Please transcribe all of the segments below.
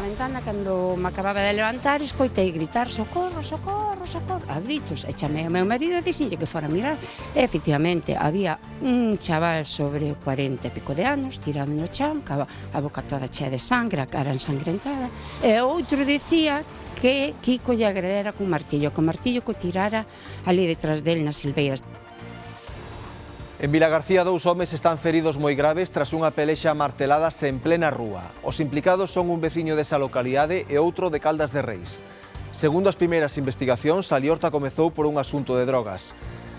ventana, cando me acababa de levantar, escoitei gritar socorro, socorro, socorro, a gritos, e chamei ao meu marido e dixenlle que fora a mirar. E, efectivamente, había un chaval sobre 40 e pico de anos, tirado no chan, a boca toda chea de sangre, a cara ensangrentada, e outro dicía que Kiko lle agredera cun martillo, que o martillo que o tirara ali detrás del nas silveiras. En Vilagarcía, 2 homes están feridos moi graves tras unha pelexa a marteladas en plena rúa. Os implicados son un veciño desa localidade e outro de Caldas de Reis. Segundo as primeiras investigacións, a liorta comezou por un asunto de drogas.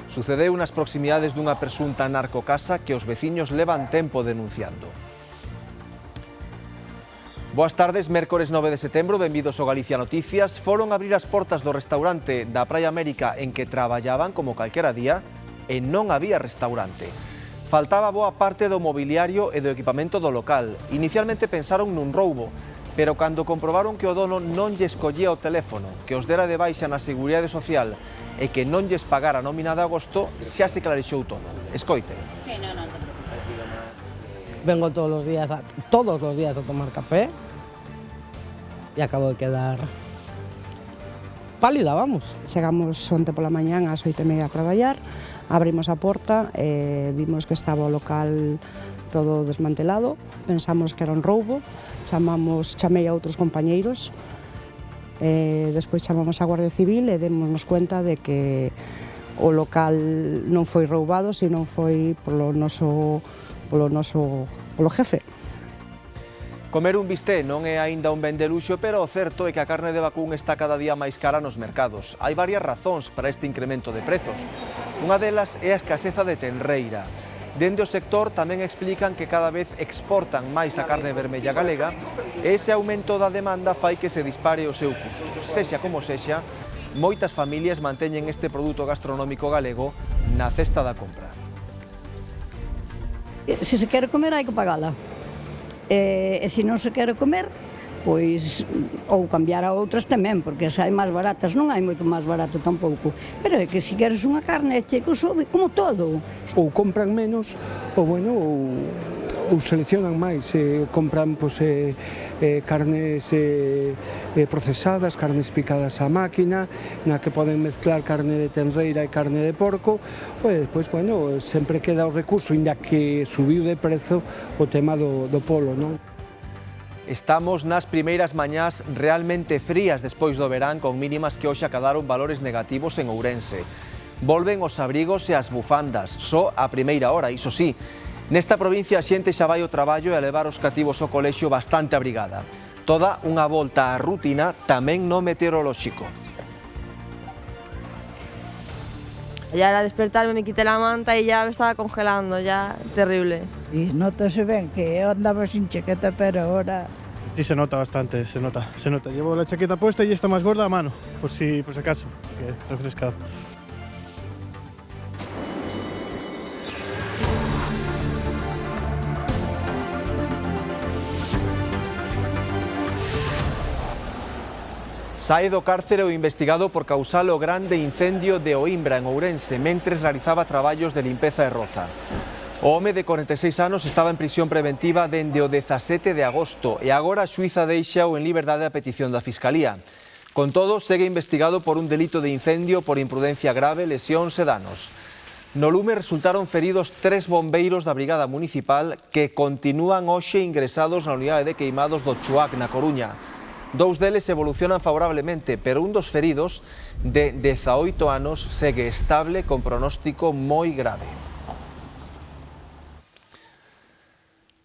Sucedeu nas proximidades dunha presunta narcocasa que os veciños levan tempo denunciando. Boas tardes, mércores 9 de setembro, benvidos ao Galicia Noticias. Foron abrir as portas do restaurante da Praia América en que traballaban como calquera día e non había restaurante. Faltaba boa parte do mobiliario e do equipamento do local. Inicialmente pensaron nun roubo, pero cando comprobaron que o dono non lles collía o teléfono, que os dera de baixa na Seguridade Social e que non lles pagara a nómina de agosto, xa se clarexou todo. Escoiten. Sí, no te preocupes. Vengo todos los días a tomar café y acabo de quedar pálida, vamos. Chegamos onte pola mañán ás 8:30 a traballar, abrimos a porta e vimos que estaba o local todo desmantelado, pensamos que era un roubo, chamei a outros compañeiros, despois chamamos a Guardia Civil e démonos cuenta de que o local non foi roubado, sino foi polo jefe. Comer un bisté non é aínda un ben de luxo, pero o certo é que a carne de vacún está cada día máis cara nos mercados. Hai varias razóns para este incremento de prezos. Unha delas é a escaseza de tenreira. Dende o sector tamén explican que cada vez exportan máis a carne vermella galega e ese aumento da demanda fai que se dispare o seu custo. Sexa como sexa, moitas familias manteñen este produto gastronómico galego na cesta da compra. Se se quere comer hai que pagala. E se non se quere comer, pois ou cambiar a outras tamén, porque se hai máis baratas, non hai moito máis barato tampouco. Pero é que se queres unha carne, checo sobe, como todo. Ou compran menos, ou seleccionan máis, compran carnes procesadas, carnes picadas á máquina, na que poden mezclar carne de tenreira e carne de porco, e despois, sempre queda o recurso, inda que subiu de prezo o tema do polo, non? Estamos nas primeiras mañás realmente frías despois do verán, con mínimas que hoxe acadaron valores negativos en Ourense. Volven os abrigos e as bufandas, só a primeira hora, iso sí. Nesta provincia a xente xa vai ao traballo e a levar os cativos ao colexio bastante abrigada. Toda unha volta á rutina tamén no meteorolóxico. Ya era despertarme, me quité la manta y ya me estaba congelando, ya terrible. Y notase ben que eu andaba sin chaqueta, pero ahora... Sí, se nota bastante, se nota. Llevo la chaqueta puesta y está más gorda a mano, por si acaso, que refrescado. Sae do cárcere o investigado por causar o grande incendio de Oimbra en Ourense, mentres realizaba traballos de limpeza e roza. O home de 46 anos estaba en prisión preventiva dende o 17 de agosto e agora a xuíza deixa-o en liberdade a petición da Fiscalía. Con todo, segue investigado por un delito de incendio por imprudencia grave, lesións e danos. No lume resultaron feridos 3 bombeiros da Brigada Municipal que continúan hoxe ingresados na unidade de queimados do Chuac, na Coruña. 2 deles evolucionan favorablemente, pero un dos feridos, de 18 anos, segue estable con pronóstico moi grave.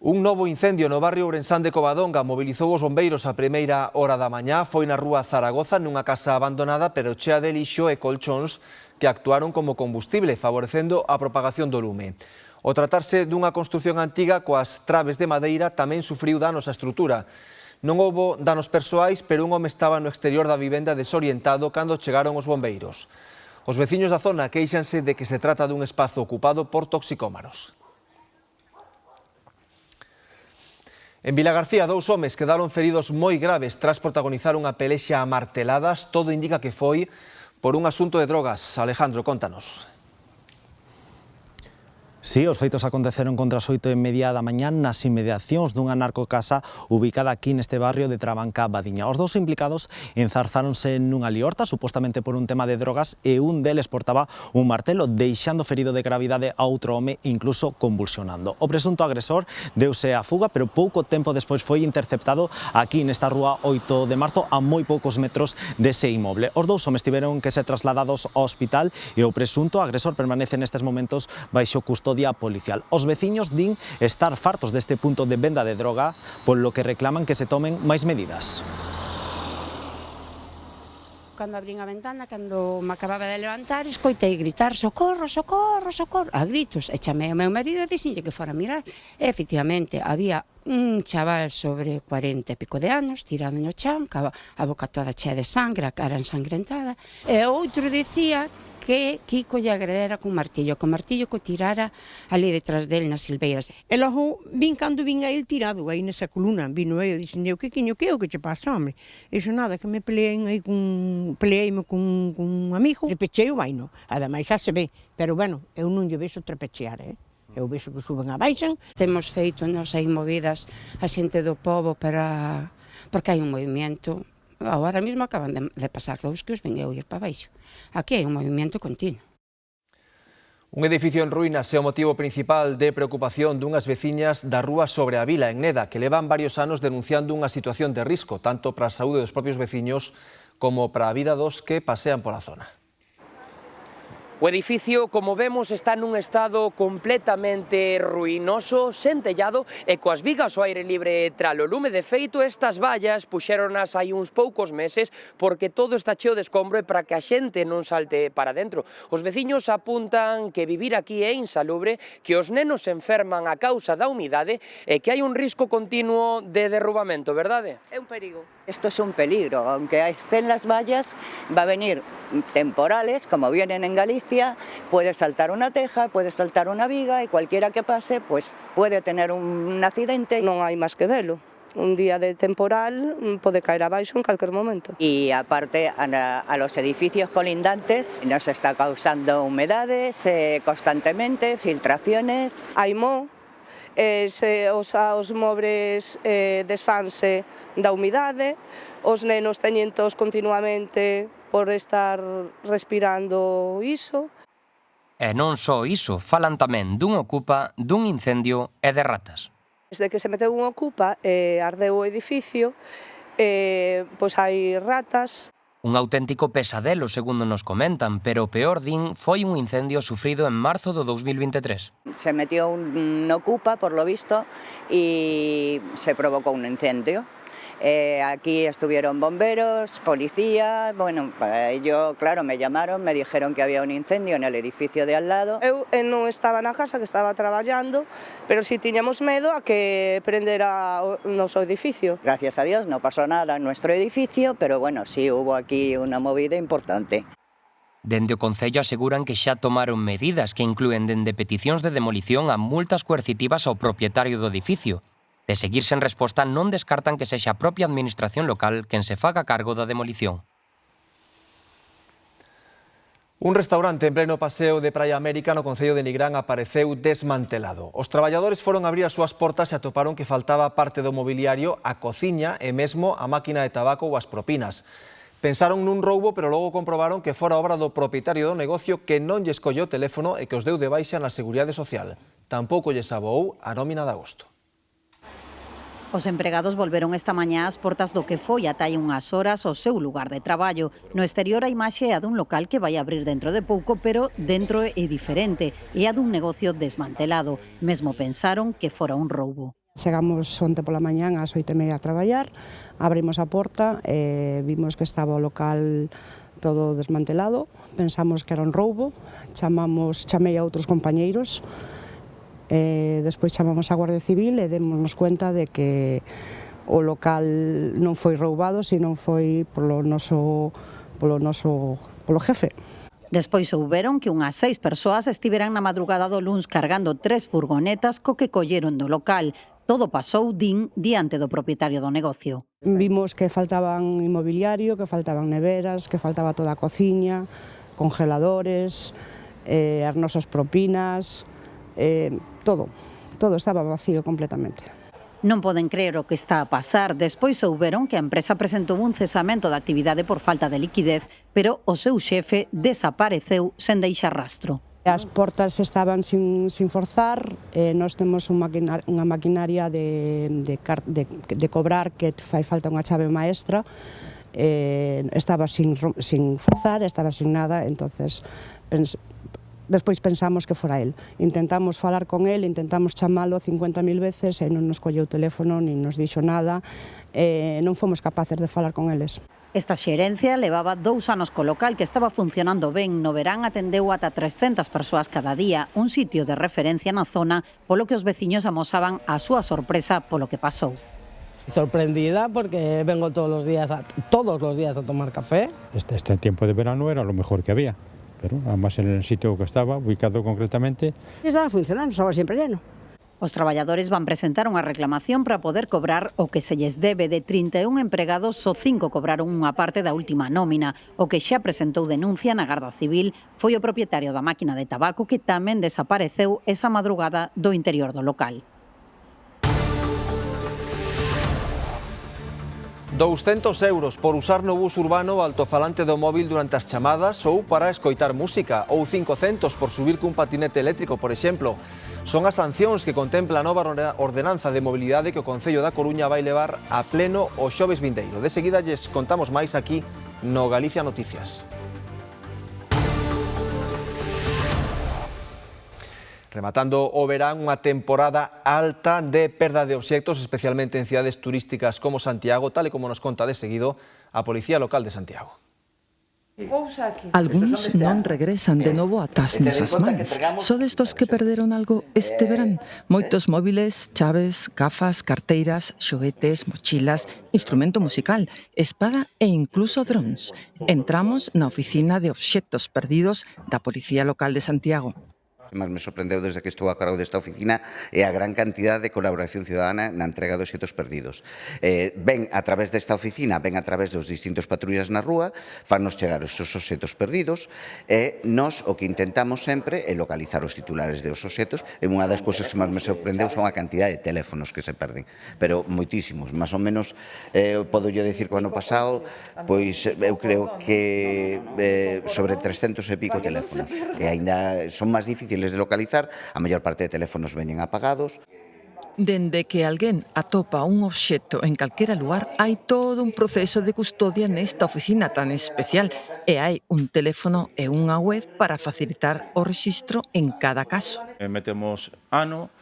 Un novo incendio no barrio ourensán de Covadonga mobilizou os bombeiros a primeira hora da mañá. Foi na rúa Zaragoza, nunha casa abandonada, pero chea de lixo e colchóns que actuaron como combustible, favorecendo a propagación do lume. O tratarse dunha construción antiga coas traves de madeira tamén sufriu danos á estrutura. Non houbo danos persoais, pero un home estaba no exterior da vivenda desorientado cando chegaron os bombeiros. Os veciños da zona queixanse de que se trata dun espazo ocupado por toxicómanos. En Vilagarcía, 2 homes quedaron feridos moi graves tras protagonizar unha pelexa a marteladas. Todo indica que foi por un asunto de drogas. Alejandro, contanos. Si, os feitos aconteceron contra as 8:30 da mañá nas inmediacións dunha narcocasa ubicada aquí neste barrio de Trabanca, Badiña. Os dous implicados enzarzáronse nunha liorta, supostamente por un tema de drogas, e un deles portaba un martelo, deixando ferido de gravidade a outro home, incluso convulsionando. O presunto agresor deuse a fuga, pero pouco tempo despois foi interceptado aquí nesta rúa 8 de marzo, a moi poucos metros dese inmoble. Os dous homes tiveron que ser trasladados ao hospital e o presunto agresor permanece nestes momentos baixo custodia policial. Os veciños din estar fartos deste punto de venda de droga, polo que reclaman que se tomen máis medidas. Cando abrín a ventana, cando me acababa de levantar, escoitei gritar socorro, socorro, socorro, a gritos, e chamei ao meu marido e dixenlle que fora a mirar. E, efectivamente, había un chaval sobre 40 e pico de anos, tirado no chan, a boca toda chea de sangre, a cara ensangrentada, e outro dicía que Kiko lle agredera cun martillo, que o martillo que o tirara ali detrás del nas silveiras. E logo vin cando vin a el tirado aí nesa columna, vino eu e dixen, que quiño, que é o que che pasa, hombre? E iso nada, que me peleeime con un amigo, trepechei o vaino, ademais xa se ve, pero bueno, eu non lle vexo trepechear, eu vexo que suben a baixan. Temos feito nos aí movidas a xente do pobo porque hai un movimento. Agora mesmo acaban de pasar dous que os ven eu ir para baixo. Aquí hai un movimento continuo. Un edificio en ruínas é o motivo principal de preocupación dunhas veciñas da rúa Sobre a Vila, en Neda, que levan varios anos denunciando unha situación de risco, tanto para a saúde dos propios veciños como para a vida dos que pasean pola zona. O edificio, como vemos, está nun estado completamente ruinoso, sen tellado e coas vigas ao aire libre tralo lume. De feito, estas vallas puxéronas hai uns poucos meses porque todo está cheo de escombro e para que a xente non salte para dentro. Os veciños apuntan que vivir aquí é insalubre, que os nenos se enferman a causa da humidade e que hai un risco continuo de derrubamento, verdade? É un perigo. Esto es un peligro, aunque estén las vallas, va a venir temporales, como vienen en Galicia, puede saltar una teja, puede saltar una viga y cualquiera que pase pues puede tener un accidente. Non hai máis que velo. Un día de temporal pode caer abaixo en calquer momento. Y aparte a los edificios colindantes nos está causando humedades constantemente, filtraciones. Hai moho, os mobres desfanse da humidade, os nenos teñen tos continuamente por estar respirando iso. E non só iso, falan tamén dun ocupa, dun incendio e de ratas. Desde que se meteu un ocupa e ardeu o edificio, pois hai ratas. Un auténtico pesadelo, segundo nos comentan, pero o peor, din, foi un incendio sufrido en marzo do 2023. Se metió un ocupa, por lo visto, y se provocó un incendio. Aquí estuvieron bomberos, policía, bueno, yo, claro, me llamaron, me dijeron que había un incendio en el edificio de al lado. Eu non estaba na casa, que estaba traballando, pero si tiñamos medo a que prendera o noso edificio. Gracias a Dios no pasó nada en nuestro edificio, pero bueno, sí hubo aquí una movida importante. Dende o Concello aseguran que xa tomaron medidas que inclúen dende peticións de demolición a multas coercitivas ao propietario do edificio. De seguir sen resposta, non descartan que sexa a propia administración local quen se faga cargo da demolición. Un restaurante en pleno paseo de Praia América no concello de Nigrán apareceu desmantelado. Os traballadores foron abrir as súas portas e atoparon que faltaba parte do mobiliario, a cociña e mesmo a máquina de tabaco ou as propinas. Pensaron nun roubo, pero logo comprobaron que fora obra do propietario do negocio que non lle escolleu o teléfono e que os deu de baixa na Seguridade Social. Tampouco lle aboou a nómina de agosto. Os empregados volveron esta mañá ás portas do que foi ata hai unhas horas o seu lugar de traballo. No exterior a imaxe é a dun local que vai abrir dentro de pouco, pero dentro é diferente, é a dun negocio desmantelado. Mesmo pensaron que fora un roubo. Chegamos onte pola mañán ás 8:30 a traballar, abrimos a porta e vimos que estaba o local todo desmantelado, pensamos que era un roubo, chamei a outros compañeiros, despois chamamos a Guardia Civil e démonos cuenta de que o local non foi roubado, sino foi polo jefe. Despois souberon que unhas 6 persoas estiveran na madrugada do luns cargando 3 furgonetas co que colleron do local. Todo pasou, din, diante do propietario do negocio. Vimos que faltaban inmobiliario, que faltaban neveras, que faltaba toda a cociña, congeladores, as nosas propinas, todo estaba vacío completamente. Non poden creer o que está a pasar. Despois souberon que a empresa presentou un cesamento da actividade por falta de liquidez, pero o seu xefe desapareceu sen deixar rastro. As portas estaban sin forzar, nós temos unha maquinaria de cobrar que fai falta unha chave maestra, estaba sin forzar, estaba sin nada, entonces despois pensamos que fora el. Intentamos falar con el, intentamos chamalo 50.000 veces e non nos colleu o teléfono, nin nos dixo nada, non fomos capaces de falar con eles. Esta xerencia levaba 2 anos co local que estaba funcionando ben. No verán atendeu ata 300 persoas cada día, un sitio de referencia na zona, polo que os veciños amosaban a súa sorpresa polo que pasou. Sorprendida porque vengo todos los días a tomar café. Este tiempo de verano era lo mejor que había, pero además en el sitio que estaba, ubicado concretamente. Estaba funcionando, estaba siempre lleno. Os traballadores van presentar unha reclamación para poder cobrar o que se lles debe. De 31 empregados, só 5 cobraron unha parte da última nómina. O que xa presentou denuncia na Garda Civil foi o propietario da máquina de tabaco que tamén desapareceu esa madrugada do interior do local. 200 euros por usar no bus urbano o altofalante do móvil durante as chamadas ou para escoitar música, ou 500 por subir cun patinete eléctrico, por exemplo. Son as sancións que contempla a nova ordenanza de mobilidade que o Concello da Coruña vai levar a pleno o xoves vindeiro. De seguida lles contamos máis aquí no Galicia Noticias. Rematando o verán, unha temporada alta de perda de obxectos, especialmente en cidades turísticas como Santiago, tal e como nos conta de seguido a Policía Local de Santiago. Algúns non regresan de novo ata as nosas mans. Sodes dos que perderon algo este verán. Moitos móviles, chaves, gafas, carteiras, xoguetes, mochilas, instrumento musical, espada e incluso drons. Entramos na oficina de obxectos perdidos da Policía Local de Santiago. que máis me sorprendeu desde que estou a cargo desta oficina é a gran cantidad de colaboración ciudadana na entrega dos obxectos perdidos. Ven a través desta oficina, ven a través dos distintos patrullas na rúa, fannos chegar os seus obxectos perdidos e nós o que intentamos sempre é localizar os titulares dos obxectos e unha das cousas que máis me sorprendeu son a cantidad de teléfonos que se perden, pero moitísimos, máis ou menos podo yo dicir que o ano pasado pois eu creo que sobre 300 e pico teléfonos e aínda son máis difíciles de localizar, a maior parte de teléfonos veñen apagados. Dende que alguén atopa un obxecto en calquera lugar, hai todo un proceso de custodia nesta oficina tan especial e hai un teléfono e unha web para facilitar o rexistro en cada caso. Metemos ano,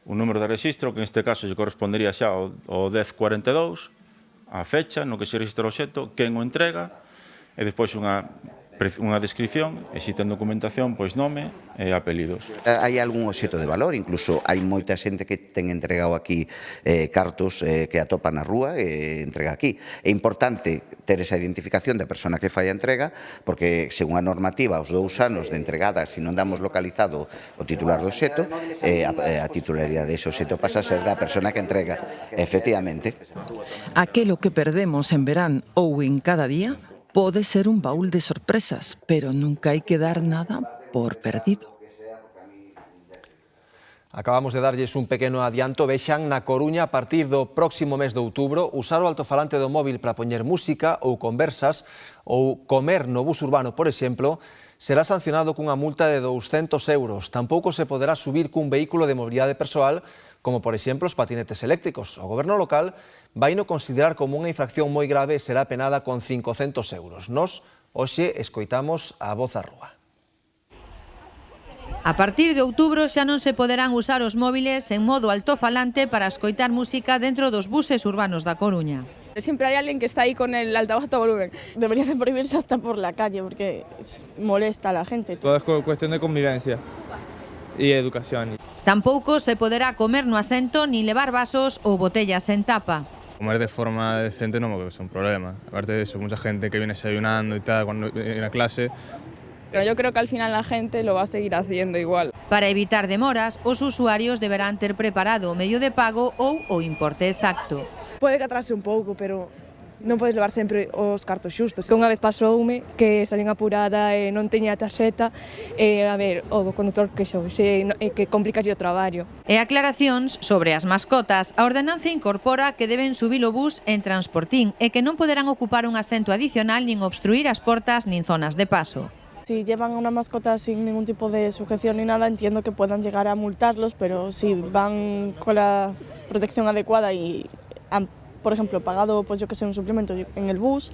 un número de rexistro, que neste caso lle correspondería xa ao 1042, a fecha no que se rexistra o obxecto, quen o entrega, e despois unha descripción, e se ten documentación, pois nome e apelidos. Hai algún obxecto de valor, incluso hai moita xente que ten entregado aquí cartos que atopa na rúa e entrega aquí. É importante ter esa identificación da persona que fai a entrega, porque según a normativa, os 2 anos de entregada, se non damos localizado o titular do obxecto, a titularidade dese obxecto pasa a ser da persona que entrega, efectivamente. Aquelo que perdemos en verán ou en cada día pode ser un baúl de sorpresas, pero nunca hai que dar nada por perdido. Acabamos de darlles un pequeno adianto. Vexan, na Coruña, a partir do próximo mes de outubro, usar o altofalante do móvil para poñer música ou conversas ou comer no bus urbano, por exemplo, será sancionado cunha multa de 200 euros. Tampouco se poderá subir cun vehículo de mobilidade persoal, como por exemplo os patinetes eléctricos. O goberno local vaino considerar como unha infracción moi grave e será penada con 500 euros. Nós, hoxe, escoitamos a Voz á Rúa. A partir de outubro xa non se poderán usar os móviles en modo altofalante para escoitar música dentro dos buses urbanos da Coruña. Siempre hay alguien que está ahí con el altavoz a todo volumen. Debería de prohibirse hasta por la calle porque molesta a la gente. Todo es cuestión de convivencia y educación. Tampouco se poderá comer no asento ni levar vasos ou botellas en tapa. Comer de forma decente no es un problema. Aparte de eso, mucha gente que viene desayunando y tal cuando en la clase. Pero yo creo que al final la gente lo va a seguir haciendo igual. Para evitar demoras, os usuarios deberán ter preparado o medio de pago ou o importe exacto. Puede que atrase un pouco, pero Non podes levar sempre os cartos xustos. Unha vez pasoume que salín apurada e non teña a tarxeta e, a ver, o conductor que complica o traballo. E aclaracións sobre as mascotas. A ordenanza incorpora que deben subir o bus en transportín e que non poderán ocupar un asento adicional nin obstruir as portas nin zonas de paso. Si llevan una mascota sin ningún tipo de sujeción ni nada, entiendo que puedan llegar a multarlos, pero si van con la protección adecuada y han, por ejemplo, pagado, pues yo que sé, un suplemento en el bus.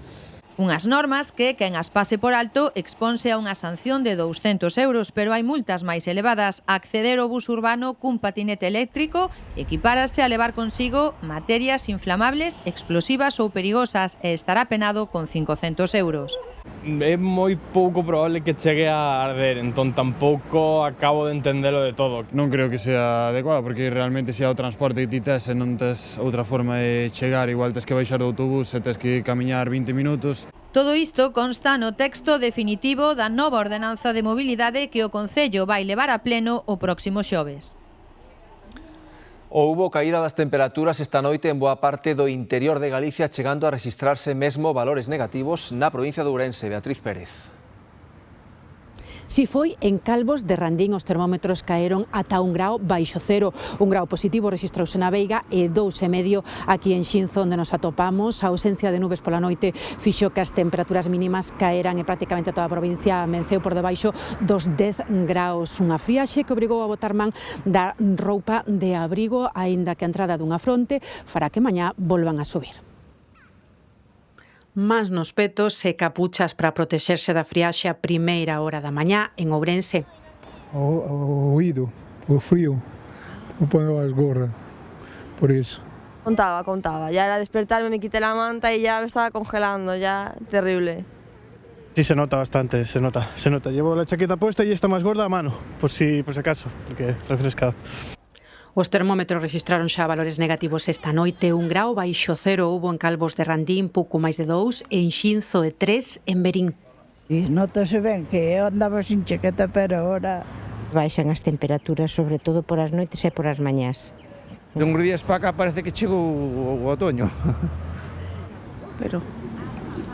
Unhas normas que, quen as pase por alto, exponse a unha sanción de 200 euros, pero hai multas máis elevadas. Acceder ao bus urbano cun patinete eléctrico equipárase a levar consigo materias inflamables, explosivas ou perigosas e estará penado con 500 euros. É moi pouco probable que chegue a arder, entón tampouco acabo de entendelo de todo. Non creo que sea adecuado, porque realmente se é o transporte que ti tes e non tes outra forma de chegar, igual tes que baixar do autobús e tes que camiñar 20 minutos. Todo isto consta no texto definitivo da nova ordenanza de mobilidade que o Concello vai levar a pleno o próximo xoves. Houbo caída das temperaturas esta noite en boa parte do interior de Galicia, chegando a rexistrarse mesmo valores negativos na provincia de Ourense. Beatriz Pérez. Si foi en Calvos de Randín, os termómetros caeron ata 1 grao baixo cero. 1 grao positivo rexistrouse na Veiga e 2,5 aquí en Xinzo, onde nos atopamos. A ausencia de nubes pola noite fixo que as temperaturas mínimas caeran e prácticamente toda a provincia amenceu por debaixo dos 10 graus. Unha friaxe que obrigou a botar man da roupa de abrigo, aínda que a entrada dunha fronte fará que mañá volvan a subir. Mans nos petos e capuchas para protexerse da friaxe a primeira hora da mañá en Ourense. O oído, o frío, non pongo as gorras, por iso. Contaba. Ya era despertarme, me quité la manta y ya me estaba congelando, ya terrible. Sí, se nota bastante, se nota. Llevo la chaqueta puesta y está más gorda a mano, por si acaso, porque refresca. Os termómetros registraron xa valores negativos esta noite. 1 grao baixo cero hubo en Calvos de Randín, pouco máis de 2, en Xinzo e 3 en Verín. E notase ben que eu andaba sin chaqueta, pero ahora baixan as temperaturas, sobre todo por as noites e por as mañás. De uns días para cá parece que chegou o otoño. Pero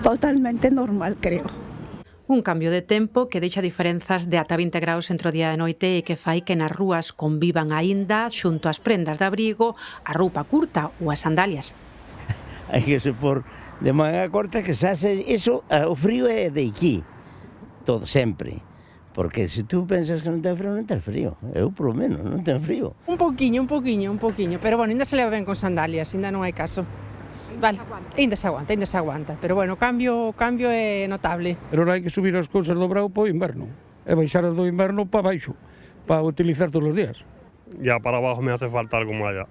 totalmente normal, creo. Un cambio de tempo que deixa diferenzas de ata 20 graus entre o día e noite e que fai que nas rúas convivan aínda xunto ás prendas de abrigo, a roupa curta ou as sandalias. Hai que se por de manga corta que xa se iso, o frío é de aquí, todo sempre. Porque se tú pensas que non ten frío, non ten frío. Eu, polo menos, non ten frío. Un poquinho, pero bueno, ainda se leva ben con sandalias, ainda non hai caso. Vale, ainda se aguanta, pero bueno, o cambio é notable. Pero ahora hai que subir as cousas do brao para o inverno, e baixar as do inverno para baixo, para utilizar todos os días. Ya para abajo me hace falta algo máis ya.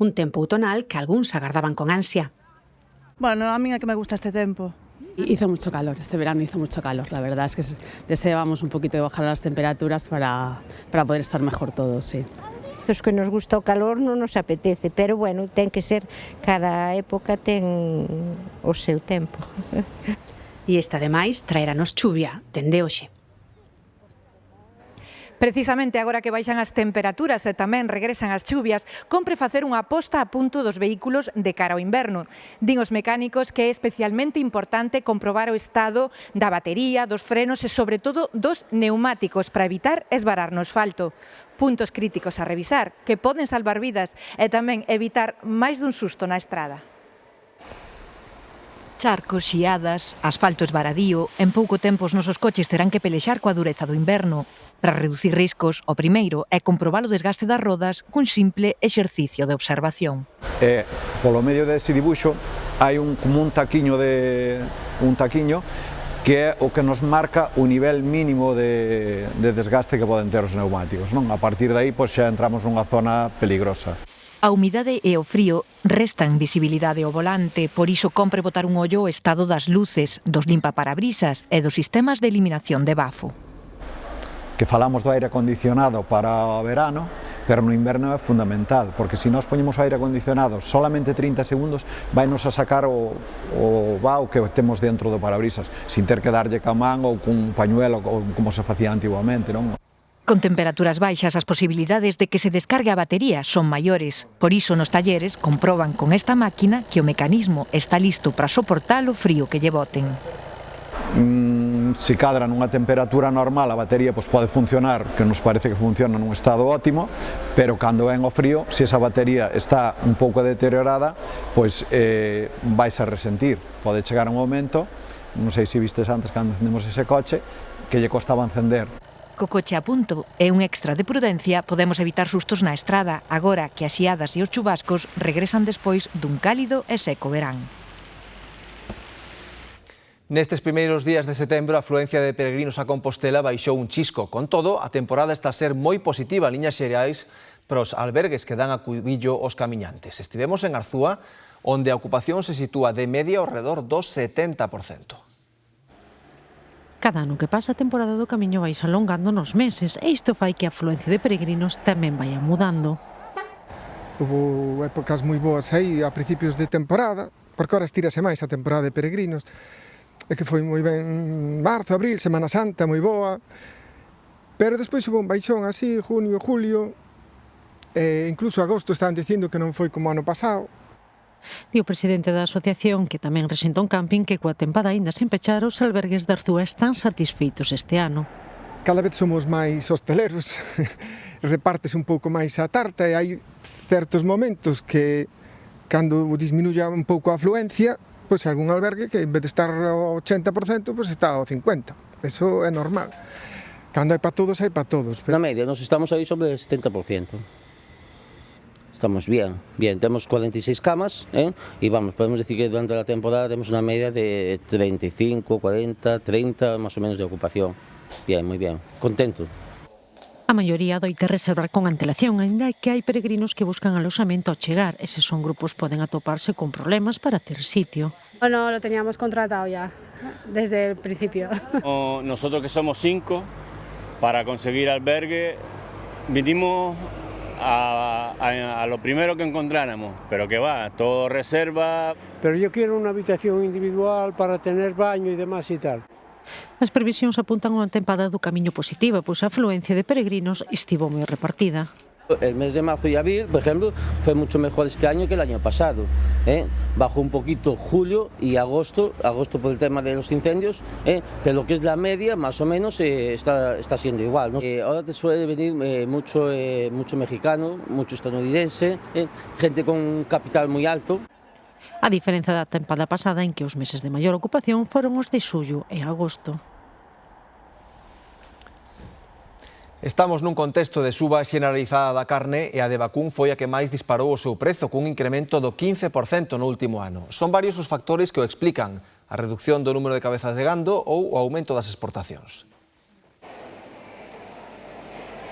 Un tempo outonal que algúns agardaban con ansia. Bueno, a mí é que me gusta este tempo. Hizo mucho calor, este verano hizo mucho calor, la verdad es que deseábamos un poquito de bajar las temperaturas para poder estar mejor todos, sí. Os que nos gusta o calor non nos apetece, pero bueno, ten que ser, cada época ten o seu tempo. E esta ademais traeranos chuvia, dende hoxe. Precisamente agora que baixan as temperaturas e tamén regresan as chuvias, compre facer unha posta a punto dos vehículos de cara ao inverno. Din os mecánicos que é especialmente importante comprobar o estado da batería, dos frenos e sobre todo dos neumáticos para evitar esvarar no asfalto. Puntos críticos a revisar que poden salvar vidas e tamén evitar máis dun susto na estrada. Charcos, xiadas, asfalto esvaradío, en pouco tempo os nosos coches terán que pelexar coa dureza do inverno. Para reducir riscos, o primeiro é comprobar o desgaste das rodas cun simple exercicio de observación. Polo medio dese dibuixo hai como un taquiño que é o que nos marca o nivel mínimo de desgaste que poden ter os neumáticos, non? A partir de aí, pois xa entramos nunha zona peligrosa. A humidade e o frío restan visibilidade ao volante, por iso compre botar un ollo ao estado das luces, dos limpaparabrisas e dos sistemas de eliminación de bafo. Que falamos do aire acondicionado para o verano, pero no inverno é fundamental, porque se nós poñemos o aire acondicionado solamente 30 segundos, vai nos a sacar o vao que temos dentro do parabrisas, sin ter que darlle ca man ou cun pañuelo, como se facía antiguamente, non? Con temperaturas baixas, as posibilidades de que se descargue a batería son maiores. Por iso, nos talleres comproban con esta máquina que o mecanismo está listo para soportar o frío que lle boten. Se cadra nunha temperatura normal a batería pode funcionar, que nos parece que funciona nun estado ótimo, pero cando ven o frío, se esa batería está un pouco deteriorada, vais a resentir. Pode chegar un momento, non sei se vistes antes cando encendemos ese coche, que lle costaba encender. Co coche a punto e un extra de prudencia podemos evitar sustos na estrada, agora que as xiadas e os chubascos regresan despois dun cálido e seco verán. Nestes primeiros días de setembro, a afluencia de peregrinos a Compostela baixou un chisco. Con todo, a temporada está a ser moi positiva en liñas xerais para os albergues que dan acubillo aos camiñantes. Estivemos en Arzúa, onde a ocupación se sitúa de media ao redor do 70%. Cada ano que pasa a temporada do camiño vai se alongando nos meses e isto fai que a afluencia de peregrinos tamén vaya mudando. Houve épocas moi boas aí a principios de temporada, porque ahora estírase máis a temporada de peregrinos, e que foi moi ben marzo, abril, Semana Santa, moi boa, pero despois hubo un baixón así, junio, julio, e incluso agosto estaban dicindo que non foi como ano pasado. Di o presidente da asociación, que tamén rexenta un camping, que coa tempada aínda sen pechar os albergues de Arzúa están satisfeitos este ano. Cada vez somos máis hosteleros, repártese un pouco máis a tarta e hai certos momentos que cando disminuya un pouco a afluencia, pois algún albergue que en vez de estar ao 80%, pois está ao 50%. Eso é normal. Cando hai para todos, hai para todos. Na media, nos estamos aí sobre el 70%. Estamos bien, tenemos 46 camas, y podemos decir que durante la temporada tenemos una media de 35, 40, 30 más o menos de ocupación. Bien, muy bien, contento. A maioría doita reservar con antelación, aínda que hai peregrinos que buscan aloxamento ao chegar. Eses son grupos poden atoparse con problemas para ter sitio. Bueno, lo teníamos contratado ya, desde el principio. Nosotros que somos 5, para conseguir albergue, vinimos a lo primero que encontráramos, pero que va, todo reserva. Pero yo quiero una habitación individual para tener baño y demás y tal. As previsións apuntan unha tempada do camiño positiva, pois a afluencia de peregrinos estivo moi repartida. El mes de marzo y abril, por ejemplo, fue mucho mejor este año que el año pasado. Bajó un poquito julio y agosto por el tema de los incendios, de lo que es la media, más o menos está siendo igual, ¿no? Ahora te suele venir mucho mexicano, mucho estadounidense, gente con capital muy alto. A diferenza da tempada pasada en que os meses de maior ocupación foron os de xullo e agosto. Estamos nun contexto de suba xeneralizada da carne e a de vacún foi a que máis disparou o seu prezo, cun incremento do 15% no último ano. Son varios os factores que o explican: a reducción do número de cabezas de gando ou o aumento das exportacións.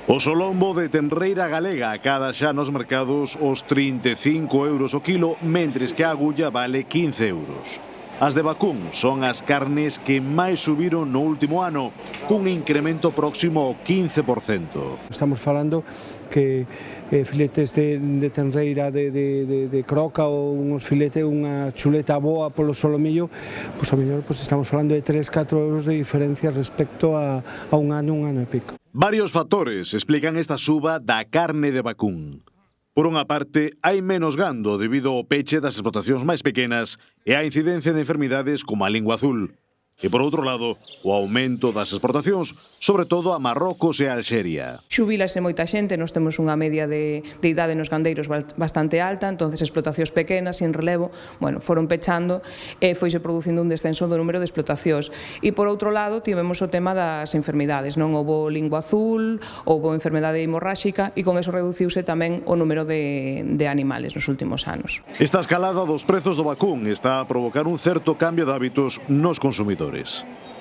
O solombo de tenreira galega acada xa nos mercados os 35 euros o kilo, mentres que a agulla vale 15 euros. As de vacún son as carnes que máis subiron no último ano, cun incremento próximo ao 15%. Estamos falando que filetes de tenreira de croca ou unha chuleta boa polo solomillo, pois a mellor estamos falando de 3-4 euros de diferencia respecto a un ano e pico. Varios factores explican esta suba da carne de vacún. Por unha parte, hai menos gando debido ao peche das explotacións máis pequenas e á incidencia de enfermidades como a lingua azul. E, por outro lado, o aumento das exportacións, sobre todo a Marrocos e a Alxeria. Xubilase moita xente, nos temos unha media de idade nos gandeiros bastante alta, entonces explotacións pequenas, sin relevo, foron pechando e foise producindo un descenso do número de explotacións. E, por outro lado, tivemos o tema das enfermidades, non houbo lingua azul, houbo enfermedade hemorráxica e con eso reduciuse tamén o número de animales nos últimos anos. Esta escalada dos prezos do vacún está a provocar un certo cambio de hábitos nos consumidores.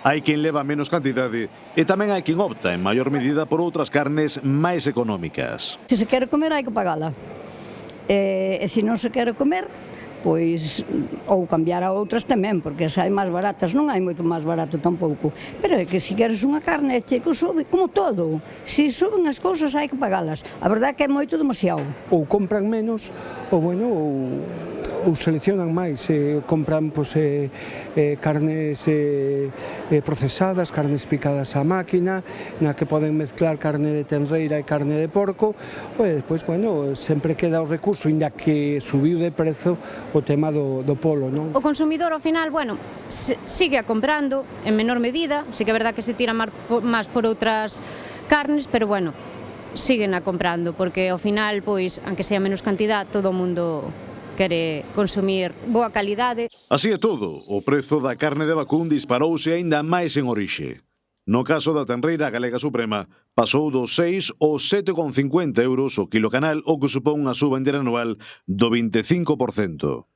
Hai quen leva menos cantidade e tamén hai quen opta en maior medida por outras carnes máis económicas. Se se quere comer hai que pagala. E se non se quere comer, pois ou cambiar a outras tamén, porque se hai máis baratas, non hai moito máis barato tampouco. Pero é que se queres unha carne, che que sube, como todo. Se suben as cousas hai que pagalas. A verdade é que é moito demasiado. Ou compran menos, ou ou seleccionan máis, compran carnes procesadas, carnes picadas á máquina, na que poden mezclar carne de tenreira e carne de porco, e despois, bueno, sempre queda o recurso, inda que subiu de prezo o tema do polo, non? O consumidor, ao final, bueno, sigue a comprando en menor medida, sí que é verdad que se tira máis por outras carnes, pero bueno, siguen a comprando, porque ao final, pois, aunque sea menos cantidad, todo o mundo quere consumir boa calidade. Así é todo, o prezo da carne de vacún disparouse aínda máis en orixe. No caso da tenreira galega suprema, pasou dos 6 aos 7,50 euros o kilo canal, o que supón unha suba interanual do 25%.